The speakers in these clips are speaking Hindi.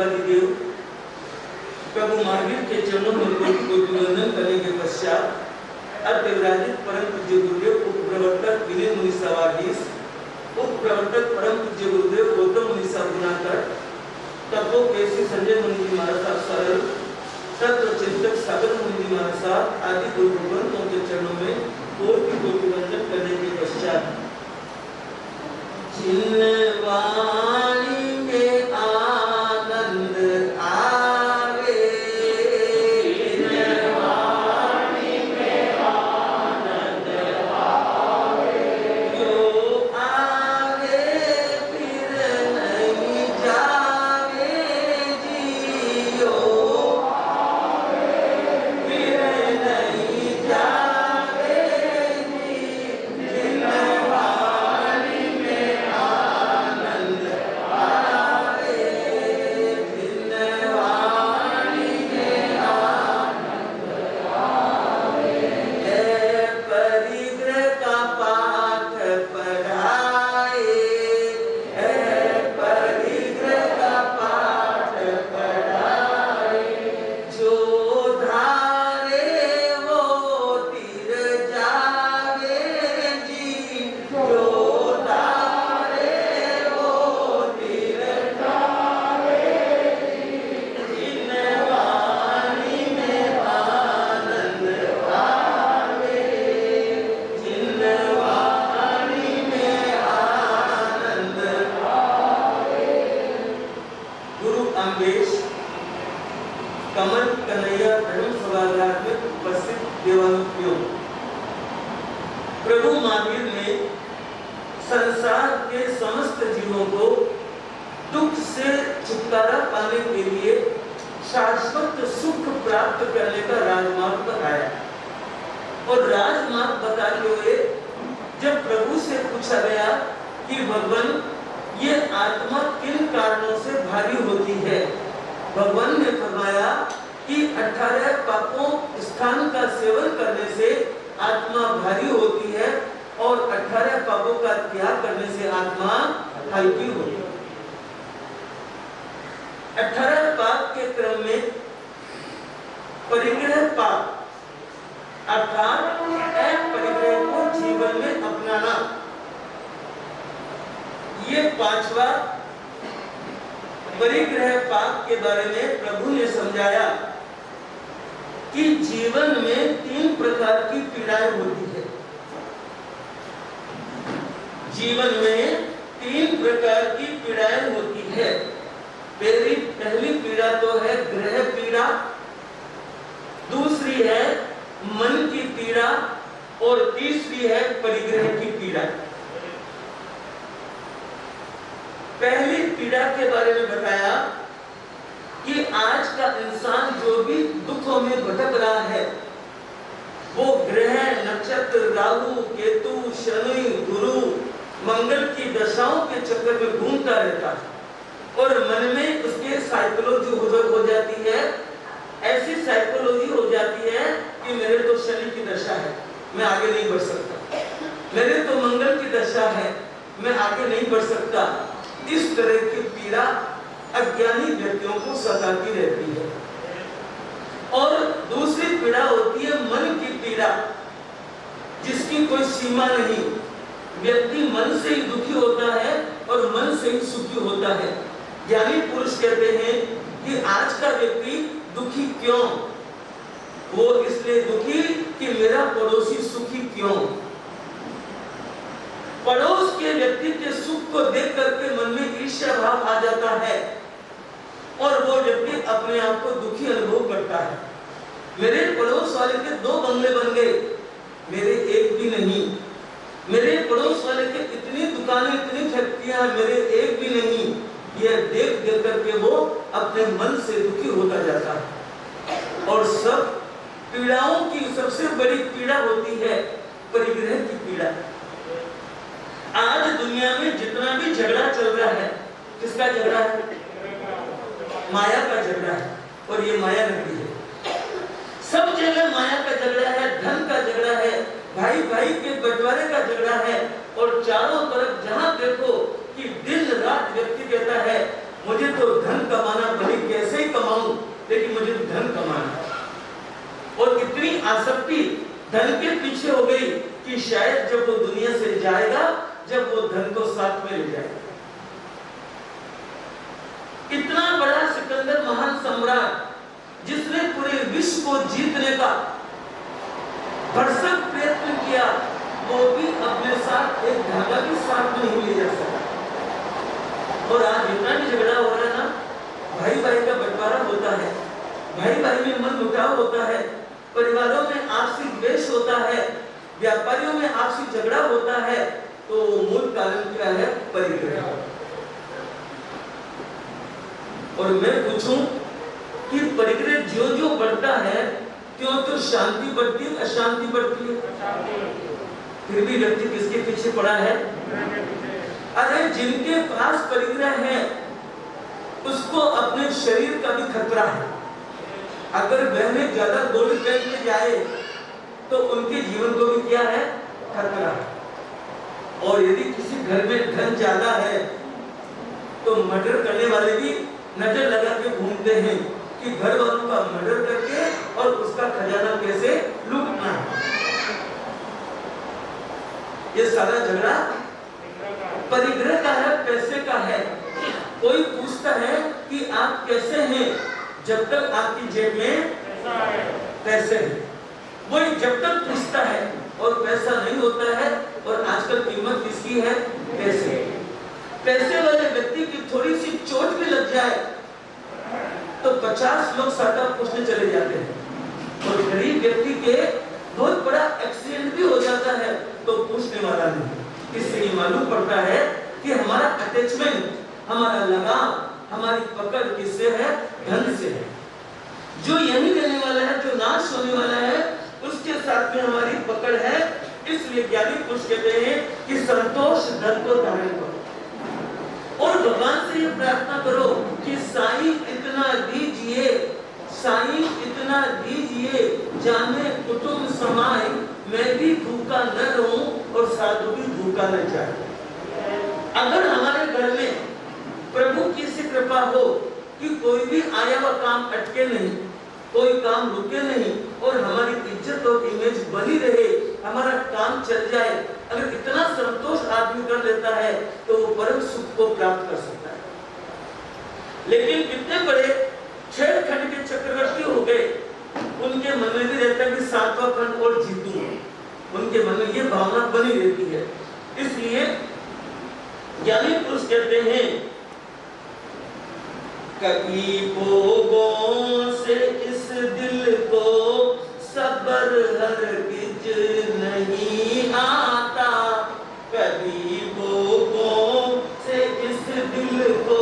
देवादिदेव प्रभु महावीर के चरणों में कोटि वंदन करने के पश्चात अत्यवराजित परम पूज्य गुरुदेव उप प्रवर्तक विनय मुनि सवाधीश उप प्रवर्तक परम पूज्य गुरुदेव गौतम मुनि साधुनाकर तत्व केसी संजय मुनि जी महाराज सरल तत्व चिंतक सागर मुनि जी महाराज आदि गुरुगणों के चरणों में कोटि वंदन करने के पश्चात चिन्हवाणी में आनंद आवे, चिन्हवाणी में आनंद आवे, जो आवे फिर नहीं जावे जियो, आवे फिर नहीं जावे जी, चिन्हवाणी में आनंद आवे, चिन्हवाणी में आनंद आवे, है परिग्रह का पाठ पढ़ाए, है परिग्रह का पाठ पढ़ाए, जो धारे वो तीर जावे जी, जो धारे वो तीर जावे जी, चिन्हवाणी में आनंद आवे, चिन्हवाणी में आनंद आवे। गुरु अम्बेश कमल कन्हैया धर्म सभागार में उपस्थित देवानुप्रियों, प्रभु महावीर ने संसार के समस्त जीवों को दुख से छुटकारा पाने के लिए शाश्वत सुख प्राप्त करने का राजमार्ग बताया। और राजमार्ग बताते हुए जब प्रभु से पूछा गया कि भगवान ये आत्मा किन कारणों से भारी होती है, भगवान ने फरमाया कि 18 पापों स्थान का सेवन करने से आत्मा भारी होती है और 18 पापों का त्याग करने से आत्मा हल्की होती है। 18 पाप के क्रम में परिग्रह पाप अर्थात परिग्रह को जीवन में अपनाना, ये 5वां परिग्रह पाप के बारे में प्रभु ने समझाया कि जीवन में 3 प्रकार की पीड़ाएं होती है। जीवन में 3 प्रकार की पीड़ाएं होती है। पहली पीड़ा तो है ग्रह पीड़ा, दूसरी है मन की पीड़ा और तीसरी है परिग्रह की पीड़ा। पहली पीड़ा के बारे में बताया कि आज का इंसान जो भी दुखों में भटक रहा है वो ग्रह नक्षत्र राहु केतु शनि गुरु मंगल की दशाओं के चक्कर में घूमता रहता है और मन में उसके साइकोलॉजी हो जाती है, ऐसी साइकोलॉजी हो जाती है कि मेरे तो शनि की दशा है, मैं आगे नहीं बढ़ सकता, मेरे तो मंगल की दशा है, मैं आगे नहीं बढ़ सकता। इस तरह की पीड़ा अज्ञानी व्यक्तियों को सताती रहती है। और दूसरी पीड़ा होती है मन की पीड़ा, जिसकी कोई सीमा नहीं, व्यक्ति मन से ही दुखी होता है और मन से ही सुखी होता है। ज्ञानी पुरुष कहते हैं कि आज का व्यक्ति दुखी क्यों? वो इसलिए दुखी कि मेरा पड़ोसी सुखी क्यों। पड़ोस के व्यक्ति के सुख को देख करके मन में ईर्ष्या भाव आ जाता है और वो व्यक्ति अपने आप को दुखी अनुभव करता है। मेरे पड़ोस वाले के 2 बंगले बन गए, मेरे एक भी नहीं। मेरे पड़ोस वाले के इतनी दुकानें इतनी फैक्ट्रियां, मेरे एक भी नहीं। यह देख देख करके वो अपने मन से दुखी होता जाता है। और सब पीड़ाओं की सबसे बड़ी पीड़ा होती है परिग्रह की पीड़ा। आज दुनिया में जितना भी झगड़ा चल रहा है, किसका झगड़ा है? माया का झगड़ा है। और ये माया नगरी है, सब जगह माया का झगड़ा है, धन का झगड़ा है, भाई भाई के बंटवारे का झगड़ा है। और चारों तरफ जहां देखो कि दिन रात व्यक्ति कहता है मुझे तो धन कमाना बड़ी आसक्ति धन के पीछे हो गई कि शायद जब वो दुनिया से जाएगा, जब वो धन को साथ में ले जाएगा। इतना बड़ा सिकंदर महान सम्राट जिसने पूरे विश्व को जीतने का भरसक प्रयत्न किया, वो भी अपने साथ एक धागा भी साथ में नहीं ले जा सका। और आज इतना भी झगड़ा हो रहा है ना, भाई भाई का बंटवारा होता है, भाई भाई में मन मुटाव होता है, परिवारों में आपसी द्वेष होता है, व्यापारियों में आपसी झगड़ा होता है, तो मूल कारण क्या है? परिग्रह। और मैं पूछूं कि परिग्रह जो जो बढ़ता है क्यों तो शांति बढ़ती है, अशांति बढ़ती है? फिर भी व्यक्ति किसके पीछे पड़ा है? अरे जिनके पास परिग्रह है उसको अपने शरीर का भी खतरा है। अगर वह ज्यादा गोल्ड पहन के जाए तो उनके जीवन को भी क्या है? खतरा है। और यदि किसी घर में धन ज्यादा है तो मर्डर करने वाले भी नजर लगा के घूमते हैं कि घर वालों का मर्डर करके और उसका खजाना कैसे लूटना है। ये सारा झगड़ा परिग्रह का है, पैसे का है। कोई पूछता है कि आप कैसे हैं जब तक आपकी जेब में पैसे हैं। वही जब तक पूछता है और पैसा नहीं होता है। और आजकल कीमत किसकी है? पैसे। पैसे वाले व्यक्ति की थोड़ी सी चोट भी लग जाए तो 50 लोग साटा पूछने चले जाते हैं। और गरीब व्यक्ति के बहुत बड़ा एक्सीडेंट भी हो जाता है तो पूछने वाला नहीं। इससे ये मालूम पड़ता है कि हमारा अटैचमेंट, हमारा लगाव, हमारी पकड़ किससे है? धन से है। जो यही रहने वाला है, जो नाश होने वाला है, उसके साथ में हमारी पकड़ है। इसलिए ज्ञानी पुरुष कहते हैं कि संतोष धन को धारण करो और भगवान से ये प्रार्थना करो कि साईं इतना दीजिए, साईं इतना दीजिए, जाने कुटुंब समाए, मैं भी भूखा न रहूं और साधु भी भूखा न जाए। अगर हमारे घर में प्रभु की सी कृपा हो कि कोई भी आया हुआ काम अटके नहीं, कोई काम रुके नहीं और हमारी इज्जत और इमेज बनी रहे, हमारा काम चल जाए, अगर इतना संतोष आदमी कर लेता है तो वो परम सुख को प्राप्त कर सकता है। लेकिन कितने बड़े 6 खंड के चक्रवर्ती हो गए, उनके मन में भी रहता है कि 7वां खंड और जीतूं। उनके मन में ये भावना बनी रहती है। इसलिए ज्ञानी पुरुष कहते हैं कभी भोगों से इस दिल को सब्र हरगिज नहीं आता, कभी भोगों से इस दिल को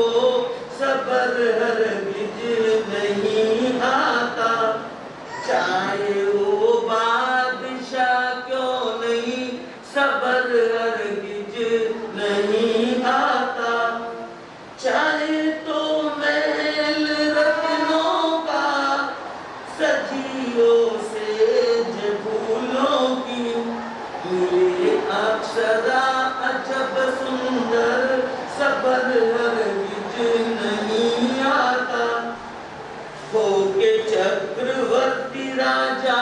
सब्र हरगिज नहीं आता, चाहे वो बादशाह क्यों नहीं सब्र हरगिज नहीं आता, चाहे तो महल रत्नों का सजियों से फूलों की मिले अक्षरा अजब सुंदर सब्र हरगिज नहीं आता, हो के चक्रवर्ती राजा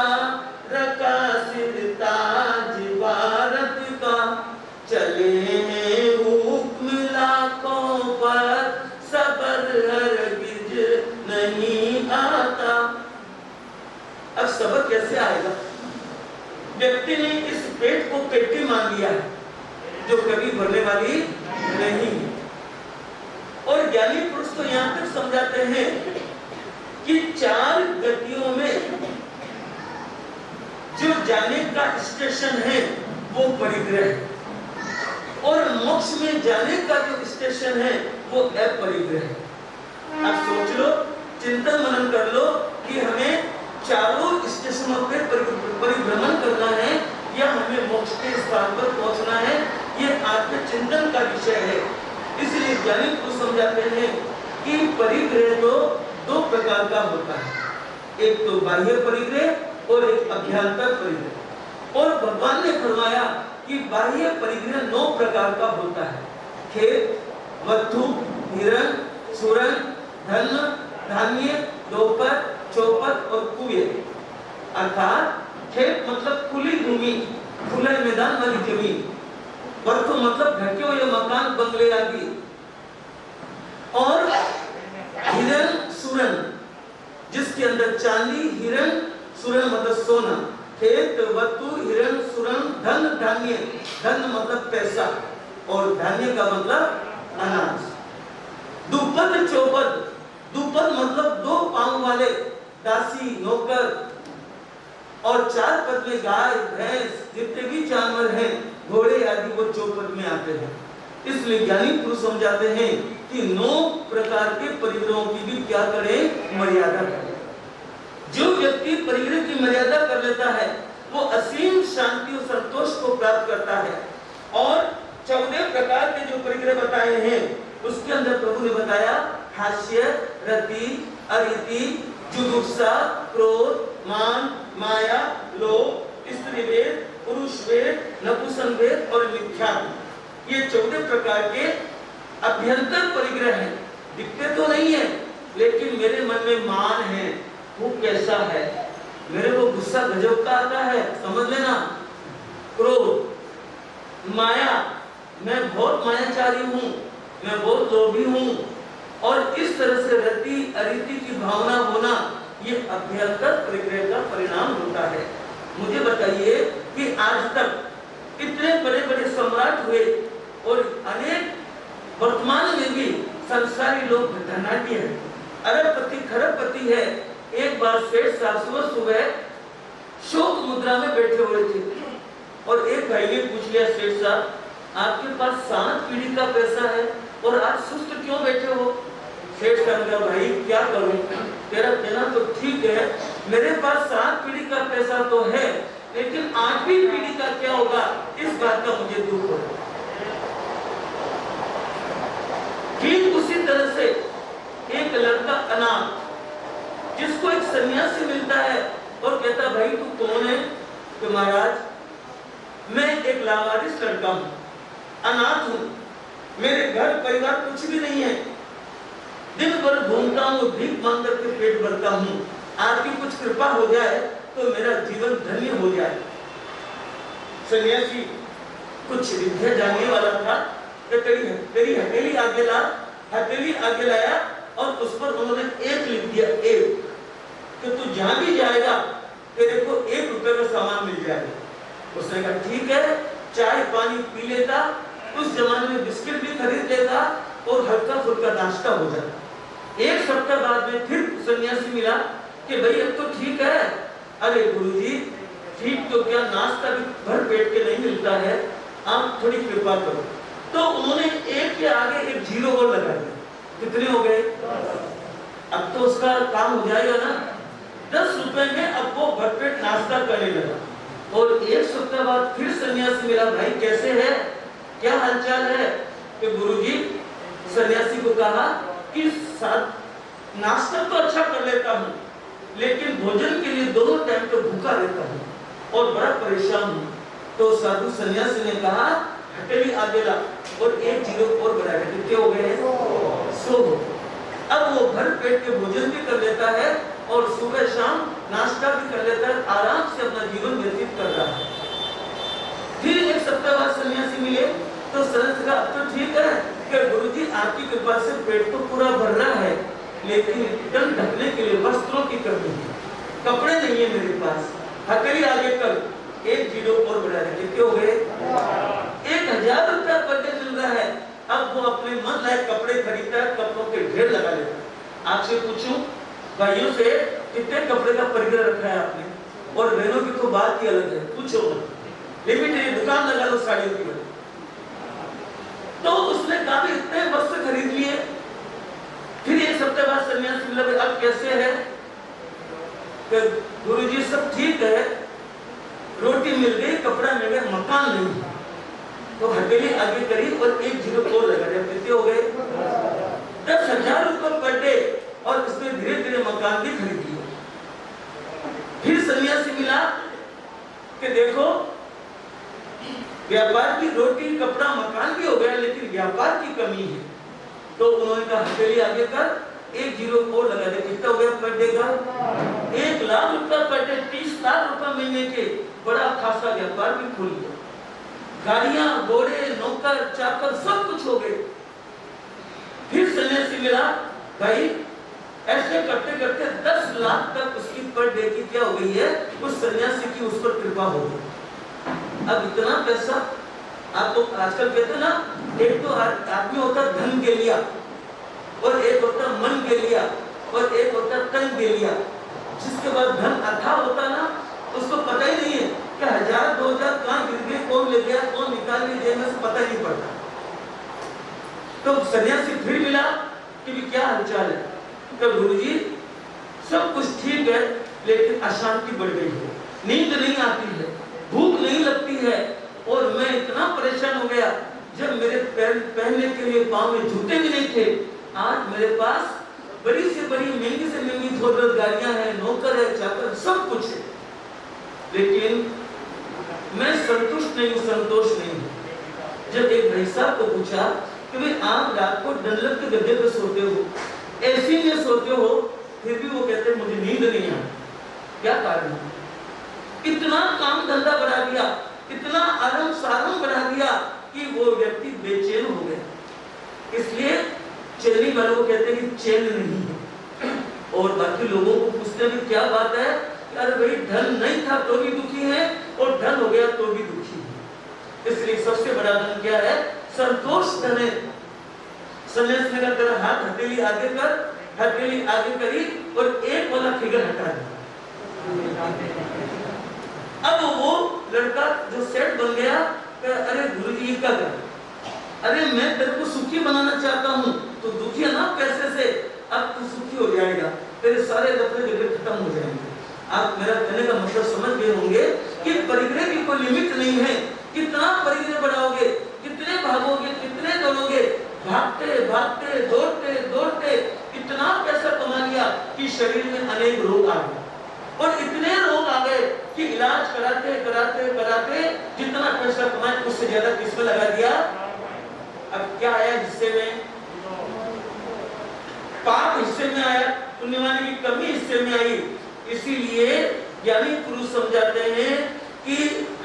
रखा सिर ताज भारत का, चले हैं हुक्म लाखों पर सब्र हरगिज नहीं आता। अब सब्र कैसे आएगा? व्यक्ति ने इस पेट को पेटी मान लिया है जो कभी भरने वाली नहीं है। और ज्ञानी पुरुष तो यहां तक समझाते हैं कि 4 गतियों में जो जाने का स्टेशन है वो परिग्रह है और मोक्ष में जाने का जो स्टेशन है वो अपरिग्रह है। अब सोच लो, चिंतन मनन कर लो कि हमें चारों स्टेशनों पे परिभ्रमण करना है या हमें मोक्ष के स्थान पर पहुंचना है। ये आपके चिंतन का विषय है। इसलिए ज्ञानी को समझाते हैं कि परिग्रह तो 2 प्रकार का होता है, एक तो बाह्य परिग्रह और एक अभ्यंतर परिग्रह। और भगवान ने फरमाया कि बाह्य परिग्रह 9 प्रकार का होता है। खेत, वस्तु, हिरण, सुरण, धन, धान्य, दोपहर, चौपट और कुएं। अर्थात खेत मतलब खुली भूमि, खुले मैदान वाली जमीन। वर्तु मतलब ढके हुए मकान, बंगले आदि। और हिरण सुरन, जिसके अंदर चांदी, हिरण सुरन मतलब सोना। खेत, वस्तु, हिरण, सुरन, धन, धान्य। धन मतलब पैसा और धान्य का मतलब अनाज। दुपद चौपद, दुपद मतलब दो पांव वाले, दासी, नौकर। और चार पद में गाय, भैंस, जितने भी जानवर हैं, घोड़े आदि, वो चौपद में आते हैं। इसलिए ज्ञानी पुरुष समझाते हैं कि 9 प्रकार के परिग्रहों की भी क्या करें, मर्यादा करें। जो व्यक्ति परिग्रह की मर्यादा कर लेता है वो असीम शांति और संतोष को प्राप्त करता है। और 14 प्रकार के जो परिग्रह बताए हैं उसके अंदर प्रभु ने बताया हास्य, रति, अरिति, जुगुप्सा, क्रोध, मान, माया, लोभ, स्त्रीवेद, पुरुषवेद, नपुंसकवेद और मिथ्या। ये 14 प्रकार के अभ्यंतर परिग्रह हैं। दिखते तो नहीं है लेकिन मेरे मन में मान है, वो कैसा है, मेरे को गुस्सा गजब का आता है, समझ लेना। क्रोध, माया, मैं बहुत मायाचारी हूँ, मैं बहुत लोभी हूँ। और इस तरह से रति, अरिति की भावना होना, ये अभ्यंतर परिग्रह का परिणाम होता है। मुझे बताइए कि आज तक इतने बड़े बड़े सम्राट हुए और अनेक वर्तमान में भी संसारी लोग धनाढ्य हैं, अरबपति, खरबपति है। एक बार सेठ साहब सुबह शोक मुद्रा में बैठे हुए थे और एक भाई ने पूछ लिया, सेठ साहब आपके पास 7 पीढ़ी का पैसा है और आज सुस्त क्यों बैठे हो? सेठ कहा, भाई क्या करूं, तेरा कहना तो ठीक है, मेरे पास 7 पीढ़ी का पैसा तो है लेकिन 8वीं पीढ़ी का क्या होगा, इस बात का मुझे दुख हो। ठीक उसी तरह से एक लड़का अनाथ, जिसको एक सन्यासी मिलता है और कहता, भाई तू कौन है? तो महाराज मैं एक लावारिस लड़का हूँ, अनाथ हूँ, मेरे घर परिवार कुछ भी नहीं है, दिन भर घूमता हूँ, भीख मांग करके पेट भरता हूँ, आपकी कुछ कृपा हो जाए तो मेरा जीवन धन्य हो जाए। सन्यासी कुछ विद्या जानने वाला था, तो तेरी हथेली आगे ला, हथेली आगे लाया और उस पर उन्होंने 1 लिख दिया, 1, कि तू जहां भी जाएगा तेरे को 1 रुपए का सामान मिल जाएगा। उसने कहा ठीक है, चाय पानी पी लेता, उस जमाने में बिस्किट भी खरीद लेता और हल्का फुल्का नाश्ता हो जाता। 1 सप्ताह बाद में फिर सन्यासी मिला कि भाई अब तो ठीक है। अरे गुरुजी ठीक तो क्या, नाश्ता भी भर पेट के नहीं मिलता है, आप थोड़ी कृपा करो। तो उन्होंने 1 के आगे एक 0 और लगा दिया। कितने हो गए? अब तो उसका काम हो जाएगा ना। 10 रुपए में अब वो भरपेट नाश्ता करने लगा। और 1 सप्ताह बाद फिर सन्यासी मिला, भाई कैसे है, क्या हालचाल है? कि गुरुजी, सन्यासी को कहा कि नाश्ता तो अच्छा कर लेता हूँ लेकिन भोजन के लिए दोनों टाइम तो भूखा रहता हूँ और बड़ा परेशान हूँ। तो साधु सन्यासी ने कहा हथेली आगे ला और 1 0 और बढ़ा के कितने हो गए? 100। अब वो भर पेट के भोजन भी कर लेता है और सुबह शाम नाश्ता भी कर लेता है, आराम से अपना जीवन व्यतीत कर रहा है। फिर 1 सप्ताह बाद सन्यासी मिले तो सन्यासी कहा अब तो ठीक है कि गुरुजी आपकी कृपा से पेट तो पूरा भर रहा है लेकिन तन ढकने के लिए वस्त्रों की कमी है, कपड़े नहीं है मेरे पास। हथेली आगे कर, 1 0 और बढ़ा के कितने हो गए? 1000 रुपया पर डे मिल रहा है। अब वो अपने मन लायक कपड़े खरीदता है, कपड़ों के ढेर लगा लेता है। आपसे पूछूं भाइयों से, कितने कपड़े का परिग्रह रखा है आपने? और बहनों की तो बात ही अलग है, पूछो मत, लिमिटेड दुकान लगा लो साड़ियों की। तो उसने काफी इतने वस्त्र खरीद लिए। फिर 1 सप्ताह बाद सन्यासी मिला, अब कैसे है? गुरुजी सब ठीक है, रोटी मिल गई, कपड़ा मिल गया, मकान नहीं। तो हथेली आगे करी और 1 0 और लगा दिया। कितने हो गए? 10,000 रुपए पर डे। और उसने धीरे धीरे मकान भी खरीद लिया। फिर सन्यासी मिला कि देखो व्यापार की रोटी कपड़ा मकान भी हो गया लेकिन व्यापार की कमी है। तो उन्होंने कहा हथेली आगे कर एक जीरो और लगा दे, कितना हो गया पर डे का? 1 लाख रुपया पर डे, 30 लाख रुपया महीने के, बड़ा खासा व्यापार भी खुल गया। गाड़ियां, घोड़े, नौकर चाकर सब कुछ हो गए। फिर सन्यासी मिला, भाई ऐसे करते करते 10 लाख तक उसकी पर डे की क्या हो गई है, उस सन्यासी की उस पर कृपा हो गई। अब इतना पैसा, आप तो आजकल कहते हैं ना, एक तो आदमी होता धन के लिया, और एक होता मन के लिया, और एक होता तन के लिया। जिसके बाद धन अथा होता ना, उसको पता ही नहीं है कि 1000 2000 कहाँ गिर गए, कौन ले गया, कौन निकाल लिया, जेब में से पता नहीं पड़ता। तो सन्यासी फिर मिला कि भी क्या हालचाल है? तो गुरुजी सब कुछ ठीक है, लेकिन अशांति बढ़ गई है, नींद नहीं आती है, भूख नहीं लगती है, और मैं इतना परेशान हो गया। जब मेरे पहनने के लिए पाँव में जूते भी नहीं थे, आज मेरे पास बड़ी से बड़ी, महंगी से महंगी दो गाड़ियां हैं, नौकर है, चाकर सब कुछ है, लेकिन मैं संतुष्ट नहीं हूँ, संतोष नहीं हूँ। जब एक भाई साहब को पूछा कि भाई आप रात को डंलप के गद्दे पे सोते हो, एसी में सोते हो, फिर भी वो कहते मुझे नींद नहीं आती, क्या कारण है? इतना काम धंधा बढ़ा दिया, इतना आराम साराम बढ़ा दिया कि वो व्यक्ति बेचैन हो गया। इसलिए चलने वालों को कहते हैं कि चैन नहीं है। और बाकी लोगों को पूछते भी क्या बात है, अरे भाई धन नहीं था तो भी दुखी है, और धन हो गया तो भी दुखी है। इसलिए सबसे बड़ा धन क्या है? संतोष धन है। सन्यासी ने कहा तेरा हाथ हथेली आगे कर, हथेली आगे करी, और एक वाला फिगर हटा दिया। अब वो लड़का जो सेट बन गया, अरे गुरुजी क्या कर, अरे मैं तेरे को सुखी बनाना चाहता हूँ, तो दुखी है ना पैसे से, अब तू सुखी हो जाएगा, तेरे सारे लफड़े झगड़े खत्म हो जाएंगे। आप मेरा कहने का मतलब समझ गए होंगे कि परिग्रह की कोई लिमिट नहीं है। कितना परिग्रह बढ़ाओगे, कितने भागोगे, कितने दौड़ोगे, भागते भागते दौड़ते दौड़ते इतना पैसा कमा लिया कि शरीर में अनेक रोग आ गए, और इतने रोग आ गए कि इलाज कराते कराते कराते जितना पैसा कमाए उससे ज्यादा किसमें लगा दिया। अब क्या आया हिस्से में? पाप हिस्से में आया, पुण्यवान की कमी हिस्से में आई। इसीलिए ज्ञानी पुरुष समझाते हैं कि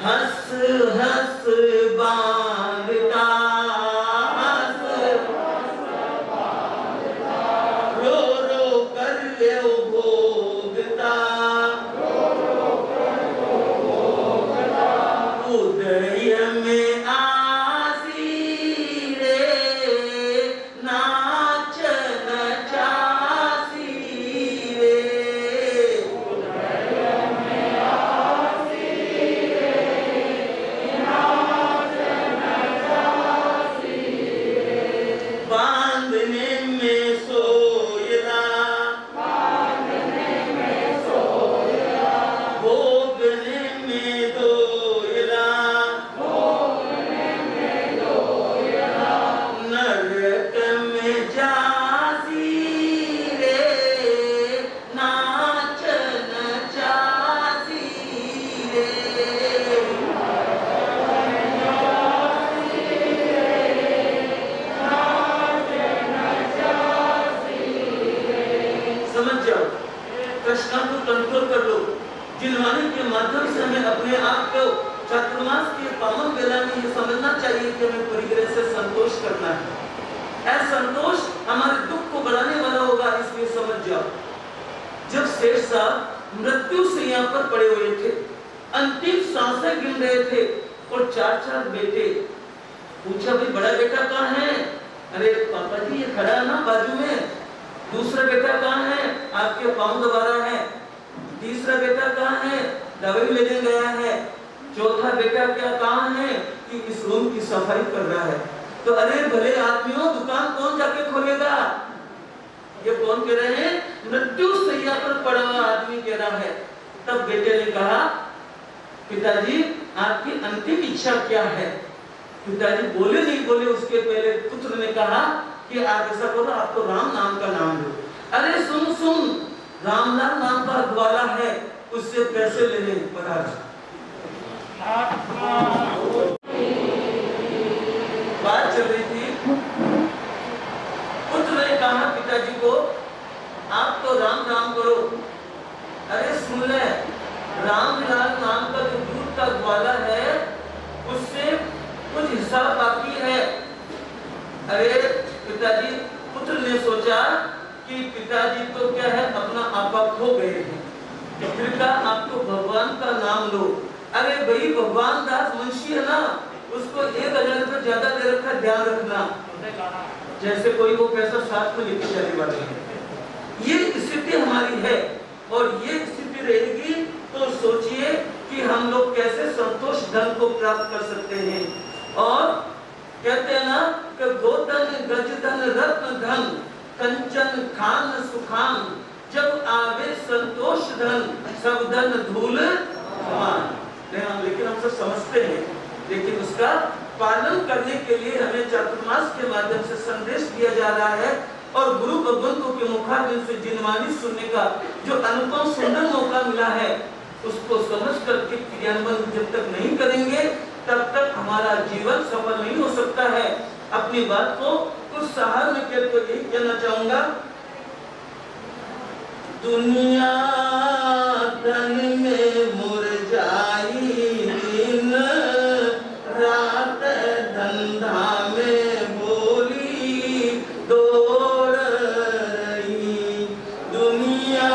हंस हंस बांधता, रो रो कर ले भोगता, उदय में आसी रे नाच नचासी रे, बांधने में सोयला, भोगने में दोयला, नरक में जासी रे नाच नचासी रे। समझ जाओ, कृष्णा को कंट्रोल कर लो। जिनवाने के माध्यम से हमें अपने आप को चातुर्मास के पावन बेला में ये समझना चाहिए कि हमें परिग्रह से संतोष करना है। असंतोष हमारे दुख को बढ़ाने वाला होगा, इसलिए समझ जाओ। जब शेर साहब मृत्यु से यहाँ पर पड़े हुए थे, अंतिम सांसें गिन रहे थे, और 4 बेटे, पूछा भाई बड़ा बेटा कहाँ है? अरे पापा जी ये खड़ा है ना बाजू में। दूसरा बेटा कहाँ है? आपके पाँव दबा रहा है। तीसरा बेटा कहाँ है? दवाई लेने गया है। चौथा बेटा क्या कहाँ है? कि इस रूम की सफाई कर रहा है। तो अरे भले आदमियों, दुकान कौन जाके खोलेगा? ये कौन कह रहे हैं? मृत्यु सैया पर पड़ा हुआ आदमी कह रहा है। तब बेटे ने कहा पिताजी आपकी अंतिम इच्छा क्या है? पिताजी बोले नहीं बोले उसके पहले पुत्र ने कहा कि आप ऐसा करो, आप तो राम नाम का नाम लो। अरे सुन सुन, रामलाल नाम का ग्वाला है, उससे पैसे लेने पर आज बात चल रही थी। पुत्र ने कहा पिताजी को अरे पिताजी, पुत्र ने सोचा कि पिताजी तो क्या है अपना आपा खो गए हैं, फिर कहा आप तो भगवान का नाम लो। अरे भाई भगवान दास मुंशी है ना, उसको 1000 रुपये ज्यादा दे रखा, ध्यान रखना, जैसे कोई वो पैसा साथ में लेके जाने वाले हैं। ये स्थिति हमारी है और ये स्थिति रहेगी तो सोचिए कि हम लोग कैसे संतोष धन को प्राप्त कर सकते हैं। और कहते हैं ना कि गोधन गजधन रत्न धन कंचन खान सुखान, जब आवे संतोष धन सब धन धूल समान। लेकिन हम सब समझते हैं, लेकिन उसका पालन करने के लिए हमें चातुर्मास के माध्यम से संदेश दिया जा रहा है और गुरु भगवंतों के मुखारबिंद से जिनवाणी सुनने का जो अनुपम सुंदर मौका मिला है, उसको समझ करके क्रियान्वयन जब तक नहीं करेंगे तब तक हमारा जीवन सफल नहीं हो सकता है। अपनी बात को कुछ सहार में कहते हुए यही कहना चाहूंगा, दुनिया तन में मुरझाई दिन रात धंधा में बोली दौड़ रही, दुनिया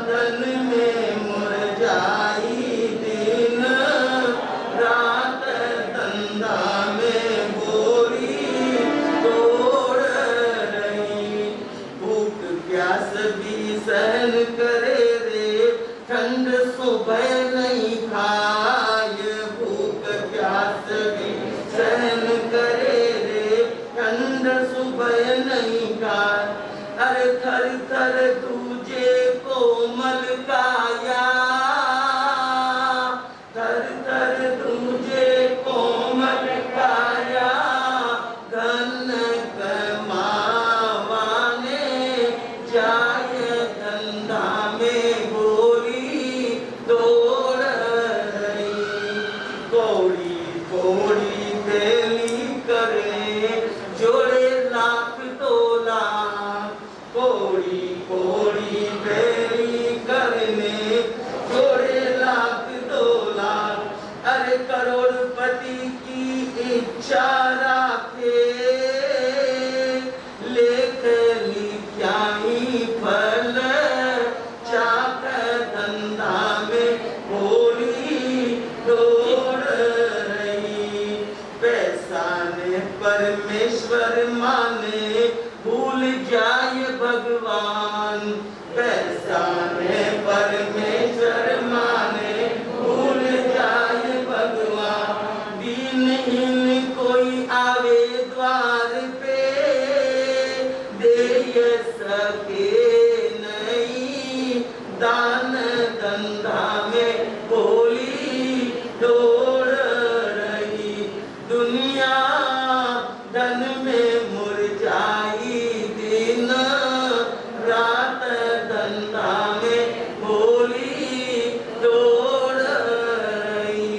तन में मुरझाई दिन रात धंधा में बोली दौड़ रही, भूख प्यास भी सहन करे रे ठंड सुबह नहीं खाए, भूख प्यास भी सहन करे रे ठंड सुबह नहीं खाए, अरे थर थर तुझे कोमल काया, थर थर तुझे कोमल काया, धन कमावाने जाए धंधा में गोली दौड़ रही, कौड़ी कौड़ी बेली करे जोड़े लाख तोला, कौड़ी कौड़ी बेली करने जोड़े लाख तोला, अरे करोड़पति की इच्छा राखे लेख लिख्याई फल चाक धंधा में गोली दौड़ रही, पैसा ने परमेश्वर माने भूल जाए भगवान, पैसा ने परमेश्वर माने भूल जाए भगवान, दीनहीन कोई आवे द्वार पे दे सके नहीं, दान धंधा में बोली दौड़ रही, दुनिया धन में मुरझाई दिन रात धंधा में बोली दौड़ रही।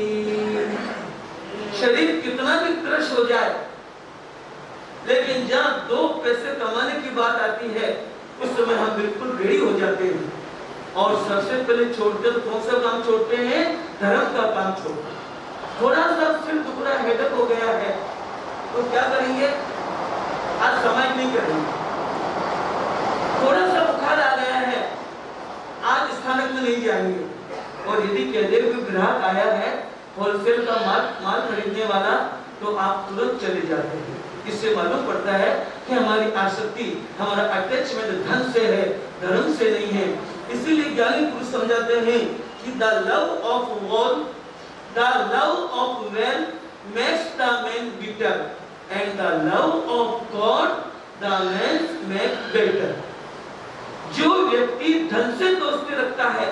शरीर कितना भी क्रश हो जाए, लेकिन जहाँ 2 पैसे कमाने की बात आती है उस समय हम बिल्कुल रेडी हो जाते हैं और सबसे पहले छोड़ते तो कौन सा काम छोड़ते हैं? धर्म का काम छोड़ते हैं। थोड़ा सा सिर दुखड़ा हेडक हो गया है तो क्या करेंगे? आज समय नहीं करेंगे। थोड़ा सा बुखार आ गया है, आज स्थानक में नहीं जाएंगे। और यदि कह दे कोई ग्राहक आया है होलसेल का माल खरीदने वाला, तो आप तुरंत चले जाते हैं। इससे मालूम पड़ता है कि हमारी आसक्ति, हमारा अटैचमेंट धन से है, धर्म से नहीं है। इसीलिए ज्ञानी पुरुष समझाते हैं कि the love of wealth, the love of wealth makes the man bitter, and the love of God the man makes better. जो व्यक्ति धन से दोस्ती रखता है,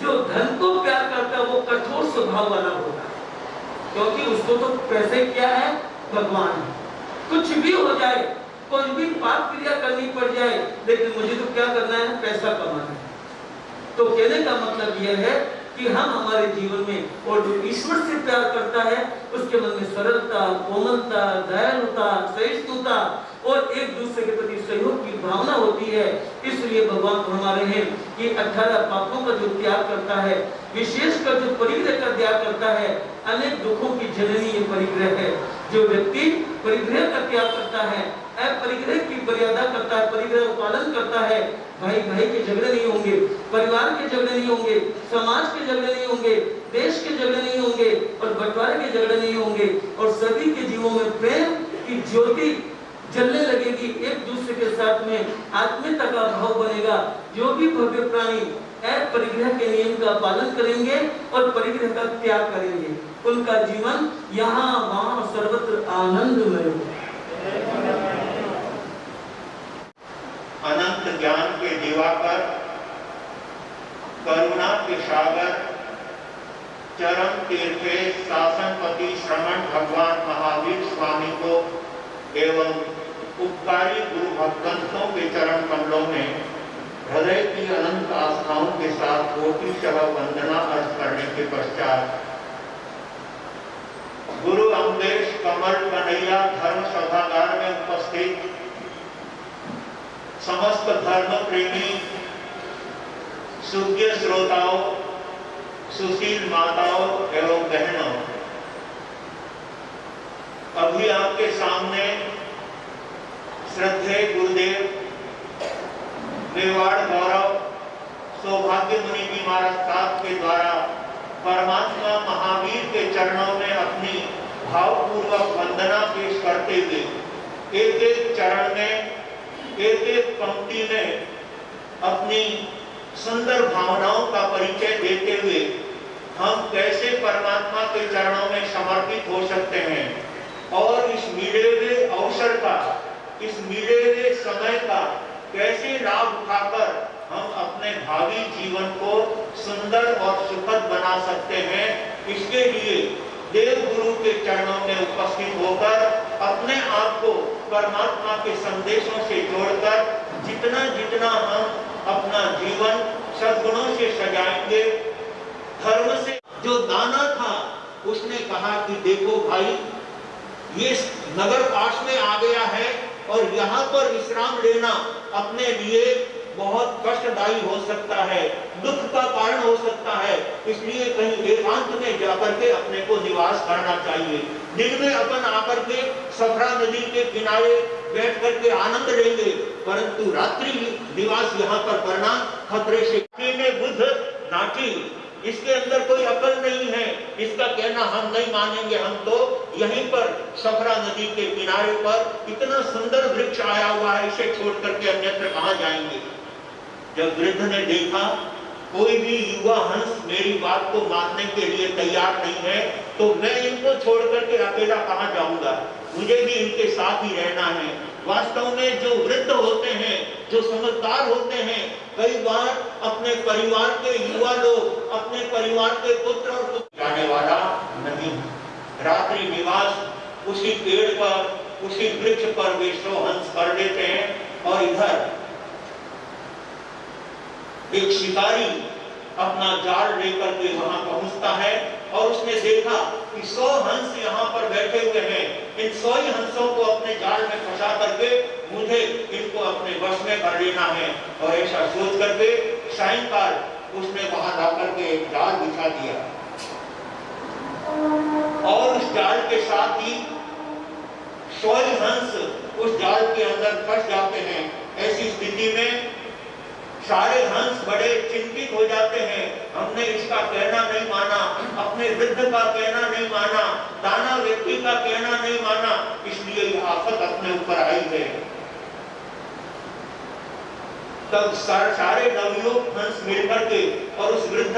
जो धन को प्यार करता है, वो कठोर स्वभाव वाला होता है, क्योंकि उसको तो पैसे क्या है? भगवान है। कुछ भी हो जाए, कोई भी पाप क्रिया करनी पड़ जाए, लेकिन मुझे तो क्या करना है? पैसा कमाना है। तो कहने का मतलब यह है कि हम हमारे जीवन में, और जो ईश्वर से प्यार करता है उसके मन में सरलता, कोमलता, दयालुता, सहिष्णुता और एक दूसरे के प्रति सहयोग की भावना होती है। इसलिए भगवान फरमा रहे हैं कि 18 पापों का जो त्याग करता है, विशेषकर जो परिग्रह का त्याग करता है, अनेक दुखों की जननी ये परिग्रह है। जो व्यक्ति परिग्रह का त्याग करता है, अपरिग्रह की मर्यादा करता है, परिग्रह का पालन करता है, भाई भाई के झगड़े नहीं होंगे, परिवार के झगड़े नहीं होंगे, समाज के झगड़े नहीं होंगे, देश के झगड़े नहीं होंगे और बंटवारे के झगड़े नहीं होंगे और सभी के जीवों में प्रेम की ज्योति जलने लगेगी। एक दूसरे के साथ में आत्मीयता का भाव बनेगा। जो भी भव्य प्राणी परिग्रह के नियम का पालन करेंगे और परिग्रह का त्याग करेंगे, उनका जीवन यहाँ वहाँ सर्वत्र आनंदमय होगा। अनंत ज्ञान के दिवाकर, करुणा के सागर, चरम तीर्थे शासनपति श्रमण भगवान महावीर स्वामी को एवं उपकारी गुरु भक्तों के चरण कमलों में हृदय की अनंत आस्थाओं के साथ कोटिशः वंदना अर्ज करने के पश्चात गुरु अमलेश कमल कन्हैया धर्म सभागार में उपस्थित समस्त धर्म प्रेमी सूर्य श्रोताओं, सुशील माताओं एवं बहनों, अभी आपके सामने श्रद्धेय गुरुदेव मेवाड़ गौरव सौभाग्य मुनि जी महाराज साहब के द्वारा परमात्मा महावीर के चरणों में अपनी भावपूर्वक वंदना पेश करते हुए एक एक चरण में, एक एक पंक्ति में अपनी सुंदर भावनाओं का परिचय देते हुए हम कैसे परमात्मा के चरणों में समर्पित हो सकते हैं और इस मिले हुए अवसर का, इस मिले हुए समय का कैसे लाभ उठाकर हम अपने भावी जीवन को सुंदर और सुखद बना सकते हैं, इसके लिए देव गुरु के चरणों में उपस्थित होकर अपने आप को परमात्मा के संदेशों से जोड़कर जितना जितना हम अपना जीवन सद्गुणों से सजाएंगे, धर्म से जो दाना था उसने कहा कि देखो भाई, ये नगर पास में आ गया है और यहाँ पर विश्राम लेना अपने लिए बहुत कष्टदायी हो सकता है, दुख का कारण हो सकता है, इसलिए कहीं एकांत में जाकर के अपने को निवास करना चाहिए। दिन में अपन आकर के सफरा नदी के किनारे बैठ करके आनंद लेंगे, परंतु रात्रि निवास यहाँ पर करना खतरे से। बुद्ध नाटी, इसके अंदर कोई अकल नहीं है, इसका कहना हम नहीं मानेंगे, हम तो यहीं पर सफरा नदी के किनारे पर इतना सुंदर वृक्ष आया हुआ है, इसे छोड़ करके अन्यत्र कहाँ जाएंगे। जब वृद्ध ने देखा कोई भी युवा हंस मेरी बात को मानने के लिए तैयार नहीं है, तो मैं इनको छोड़ करके अकेला कहाँ जाऊंगा, मुझे भी इनके साथ ही रहना है। वास्तव में जो वृद्ध होते हैं, जो समझदार होते हैं, कई बार अपने परिवार के युवा लोग, अपने परिवार के पुत्र और जाने वाला नहीं, रात्रि निवास उसी पेड़ पर, उसी वृक्ष पर वे सोहंस कर लेते हैं। और इधर एक शिकारी अपना जाल लेकर के वहां पहुंचता है और उसने देखा कि 100 हंस यहाँ पर बैठे हुए हैं, इन 100 ही हंसों को अपने जाल में फंसा करके मुझे इनको अपने वश में कर लेना है। और ऐसा सोच करके सायंकाल उसने वहां जाकर के एक जाल बिछा दिया और उस जाल के साथ ही 100 ही हंस उस जाल के अंदर फंस जाते हैं। ऐसी स्थिति में सारे हंस बड़े चिंतित हो जाते हैं, हमने इसका कहना नहीं माना, अपने वृद्ध का कहना नहीं माना, दाना व्यक्ति का कहना नहीं माना, इसलिए यह आफत अपने ऊपर आई है। तब सारे नवयुवक हंस मिलकर के और उस वृद्ध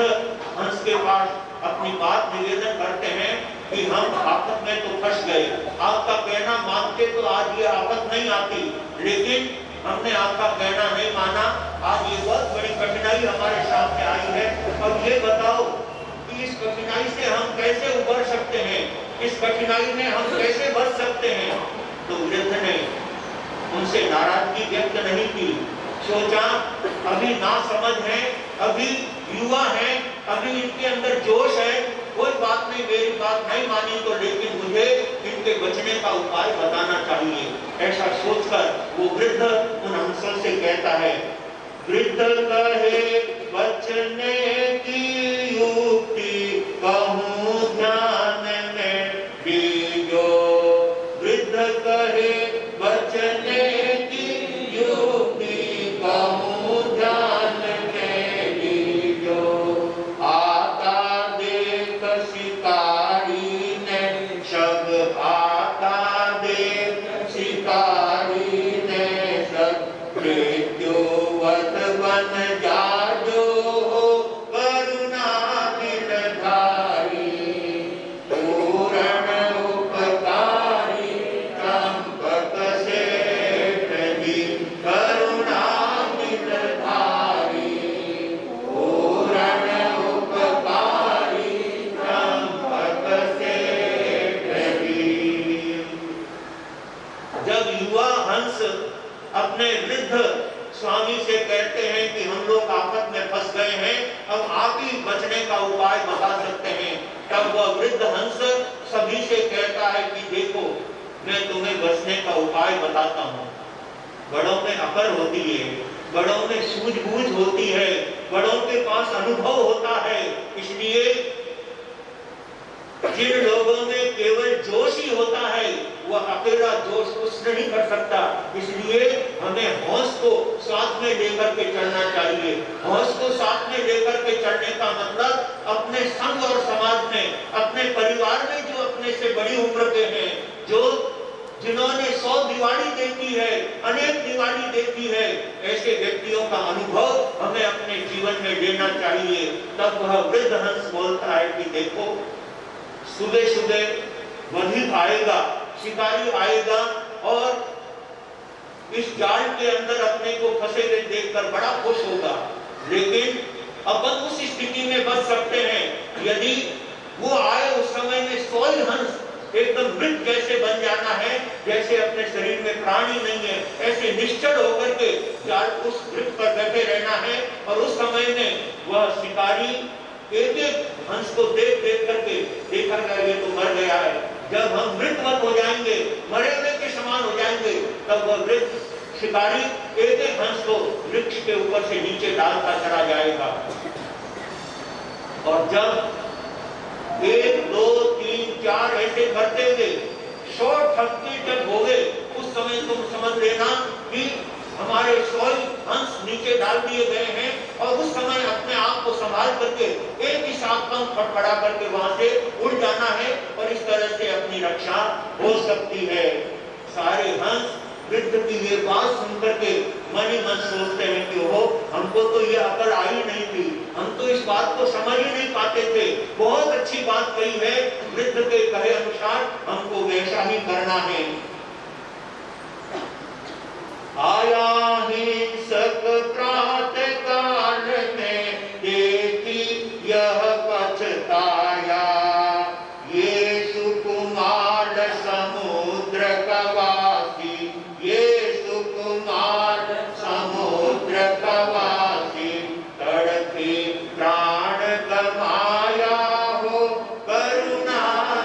हंस के पास अपनी बात निवेदन करते हैं कि हम आफत में तो फंस गए, आपका कहना मानते तो आज ये आफत नहीं आती, लेकिन हमने आपका कहना नहीं माना, आज ये बहुत बड़ी कठिनाई हमारे सामने आई है। अब ये बताओ कि इस कठिनाई से हम कैसे उबर सकते हैं, इस कठिनाई में हम कैसे बच सकते हैं। तो वृद्ध ने उनसे नाराजगी व्यक्त नहीं की, सोचा अभी ना समझ है, अभी युवा है, अभी इनके अंदर जोश है, कोई बात नहीं, मेरी बात नहीं मानी तो लेकिन मुझे इनके बचने का उपाय बताना चाहिए। ऐसा सोचकर वो वृद्ध उन हंसों से कहता है, वृद्ध कहे बचने की युक्ति कहूँ ध्यान में बीजो अपने वृद्ध स्वामी से कहते हैं कि हम लोग आफत में फंस गए हैं, अब आप ही बचने का उपाय बता सकते हैं। तब वह वृद्ध हंस सभी से कहता है कि देखो, मैं तुम्हें बचने का उपाय बताता हूँ। बड़ों में अकल होती है, बड़ों में सूझबूझ होती है, बड़ों के पास अनुभव होता है। इसलिए जिन लोगों में केवल जोश ही होता है, वह अकेला जोश कुछ नहीं कर सकता। इसलिए हमें होश को साथ में लेकर के चलना चाहिए। होश को साथ में लेकर के चलने का मतलब अपने संग और समाज में, अपने परिवार में जो अपने से बड़ी उम्र के हैं, जो जिन्होंने 100 दिवाली देखी है, अनेक दिवाली देखी है, ऐसे व्यक्तियों का अनुभव हमें अपने जीवन में लेना चाहिए। तब वह वृद्ध हंस बोलता है कि देखो, सुबह सुबह वधिक आएगा, शिकारी आएगा और इस जाल के अंदर अपने को फंसे हुए देखकर बड़ा खुश होगा। लेकिन अपन उस स्थिति में बच सकते हैं यदि वो आए उस समय में सोई हंस एकदम मृत जैसे बन जाना है, जैसे अपने शरीर में प्राण ही नहीं है, ऐसे निश्चल होकर के जाल उस मृत पर बैठे रहना है। और उस समय में वह शिकारी एक एक हंस को देख देख करके देखा गया ये तो मर गया है। जब हम मृतवत हो जाएंगे, मरे हुए के समान हो जाएंगे, तब वह वृद्ध शिकारी एक एक हंस को वृक्ष के ऊपर से नीचे डालता चला जाएगा। और जब 1 2 3 4 ऐसे करते हुए 100 ठप्पे जब हो गए, उस समय तुम समझ लेना कि हमारे 100 हंस नीचे डाल दिए गए हैं। और उस समय अपने आप को संभाल करके एक ही साथ पंख फड़फड़ा करके वहां से उड़ जाना है और इस तरह से अपनी रक्षा हो सकती है। सारे हंस वृद्ध की ये बात सुन करके मन ही मन सोचते हैं कि ओहो, हमको तो ये अकल आई नहीं थी, हम तो इस बात को समझ ही नहीं पाते थे। बहुत अच्छी बात कही है, वृद्ध के कहे अनुसार हमको वैसा ही करना है। आया हिंसक प्रातः काल में, देखी यह पछताया, ये सुकुमार समुद्र का वासी, ये सुकुमार समुद्र का वासी, तड़के प्राण गमाया हो करुणा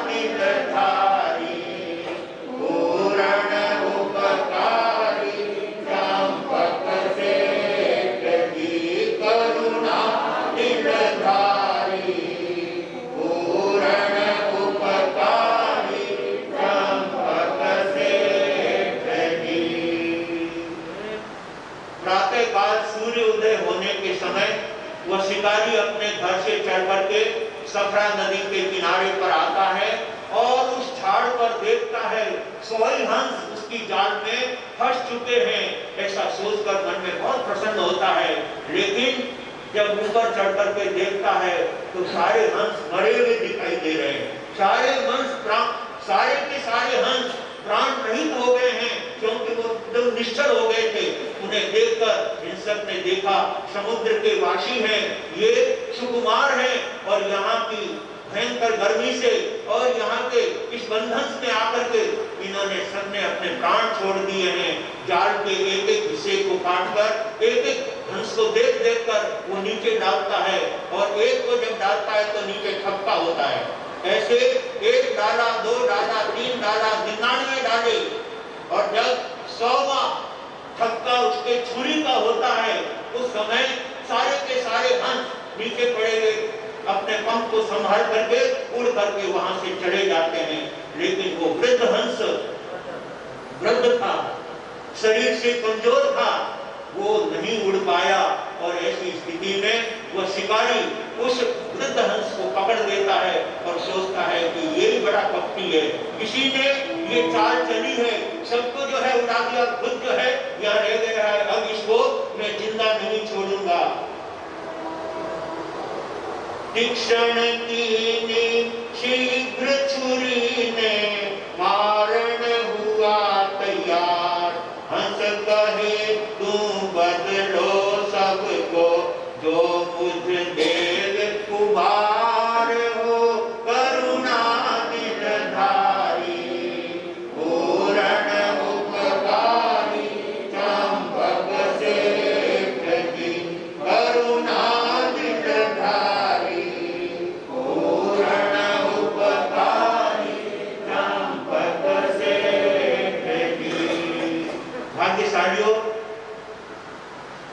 निधारी, पूर्ण उपकारी चंपक से की करुणा निधारी, पूर्ण उपकारी चंपक से की। प्रातः काल सूर्य उदय होने के समय वह शिकारी अपने घर से चल करके सफरा नदी के किनारे पर आता है और उस झाड़ पर देखता है 100 हंस उसकी जाल में फंस चुके हैं। ऐसा सोचकर मन में बहुत प्रसन्न होता है। लेकिन जब ऊपर चढ़ करके देखता है तो सारे हंस मरे हुए दिखाई दे रहे हैं। सारे के सारे हंस प्राण रहित हो गए हैं, क्योंकि वो एकदम निश्चल हो गए थे। उन्हें देखकर हिंसक ने देखा समुद्र के वासी हैं, ये सुकुमार हैं और यहाँ की भयंकर गर्मी से और यहाँ के इस बंधन में आकर के इन्होंने सबने अपने प्राण छोड़ दिए हैं। जाल के एक एक हिस्से को काटकर एक एक हंस को देख देख कर वो नीचे डालता है और एक को जब डालता है तो नीचे ठप्पा होता है। ऐसे 1 डाला, 2 डाला, 3 डाला, 99 डाले और जब 100वां ठप्पा उसके छुरी का होता है उस समय सारे के सारे हंस नीचे पड़े हुए अपने पंख को संभाल करके उड़ करके वहां से चले जाते हैं। लेकिन वो वृद्ध हंस वृद्ध था, शरीर से कमजोर था, वो नहीं उड़ पाया और ऐसी स्थिति में वह शिकारी उस वृद्ध हंस को पकड़ लेता है और सोचता है कि ये ही बड़ा पक्षी है, किसी ने ये चाल चली है, सबको जो है उड़ा दिया, खुद जो है यहाँ रह गया है, अब इसको मैं जिंदा नहीं छोड़ूंगा। तीक्ष्ण कीनी शीघ्र छुरी ने मारण हुआ तैयार, हंस कहे तू बदलो सबको जो मुझ देव कुमार हो करुणा निधारी, पूर्ण उपकारी चंपक भाग्यशालियों,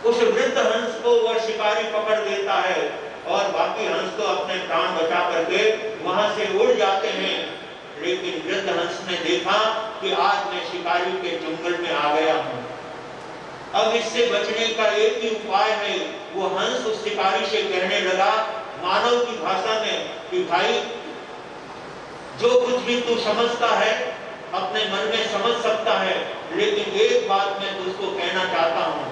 उस वृद्ध हंस को वह शिकारी पकड़ लेता है और बाकी हंस तो अपने प्राण बचा करके वहां से उड़ जाते हैं। लेकिन वृद्ध हंस ने देखा कि आज मैं शिकारी के चंगुल में आ गया हूं, अब इससे बचने का एक ही उपाय है। वो हंस उस शिकारी से कहने लगा मानव की भाषा में कि भाई, जो कुछ भी तू समझता है अपने मन में समझ सकता है, लेकिन एक बात मैं तुझको कहना चाहता हूं।